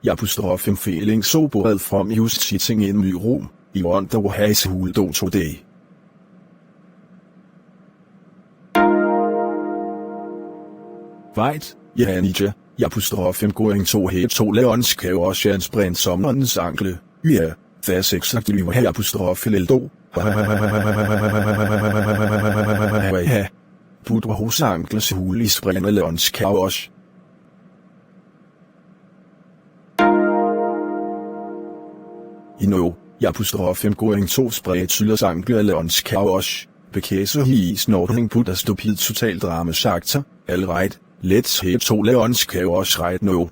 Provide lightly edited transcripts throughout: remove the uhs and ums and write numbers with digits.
I'm feeling so bored from just sitting in my room. I want to have a holiday today. Right, yeah, Nietzsche. I'm going to head to Leon's chaos and sprain someone's ankle. Yeah, that's exactly what Eldo. Put hos ankles hul I sprain Leon's chaos. I'm going to spray Tyllers ankle Leon's chaos. Because he is not put a stupid total drama actor. Alright. Let's head to Leon's chaos right now.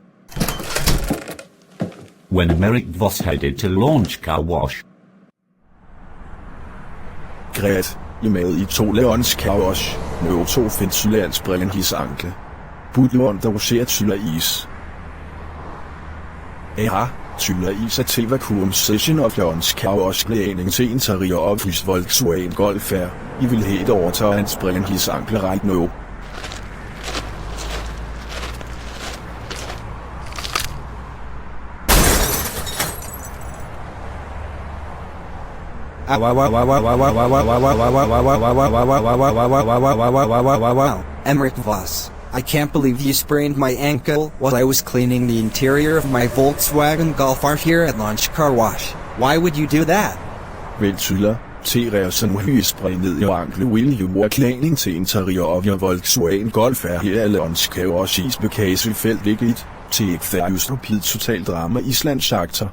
When Emmerich Voss headed to launch car wash. Great, I med I to Leon's chaos. Nu to find Tyller sprain his ankle. Put Leon dog ser Tyller is. Ja, Tyller is til vakuum session of Leon's chaos klædning til interiør of his Volkswagen Golf her. I vil head over til at sprain his ankle right now. Emmerich Voss, I can't believe you sprained my ankle while I was cleaning the interior of my Volkswagen Golf R here at Launch Car Wash. Why would you do that? Vel Tyller, T-Revsen hysprænget I ankle will you more klædning til interiør of your Volkswagen Golf R her at Launch Car Wash is because felt vigtigt. Til ikke færdig stupid total drama Islands actor.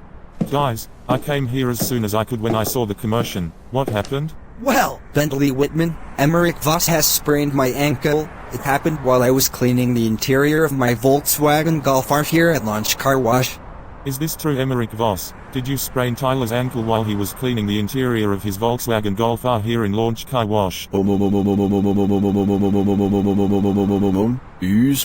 Guys, I came here as soon as I could when I saw the commotion. What happened? Well, Bentley Whitman, Emmerich Voss has sprained my ankle. It happened while I was cleaning the interior of my Volkswagen Golf R here at Launch Car Wash. Is this true, Emmerich Voss? Did you sprain Tyler's ankle while he was cleaning the interior of his Volkswagen Golf R here in Launch Car Wash?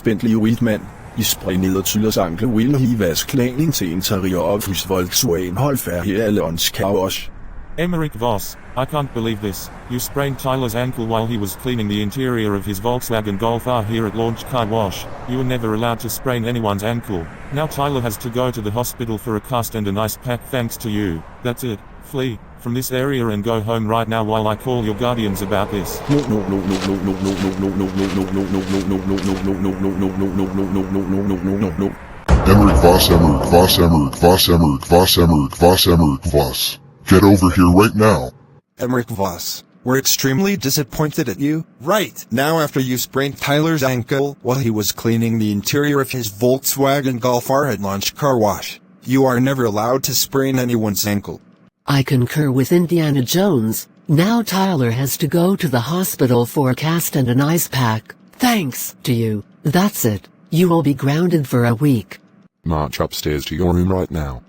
Bentley Whitman. I sprainede Tyllers ankle will he was klædning til interiør of his Volkswagen Golf R here at Launch Car Wash. Emmerich Voss, I can't believe this. You sprained Tyler's ankle while he was cleaning the interior of his Volkswagen Golf R here at Launch Car Wash. You were never allowed to sprain anyone's ankle. Now Tyler has to go to the hospital for a cast and an ice pack thanks to you. That's it. Flee from this area and go home right now while I call your guardians about this. Emmerich Voss, Emmerich Voss, Emmerich Voss, Emmerich Voss, Emmerich Voss, Emmerich Voss. Get over here right now. Emmerich Voss, we're extremely disappointed at you. Right now after you sprained Tyler's ankle while he was cleaning the interior of his Volkswagen Golf R at Launch Car Wash. You are never allowed to sprain anyone's ankle. I concur with Indiana Jones. Now Tyler has to go to the hospital for a cast and an ice pack. Thanks to you. That's it. You will be grounded for a week. March upstairs to your room right now.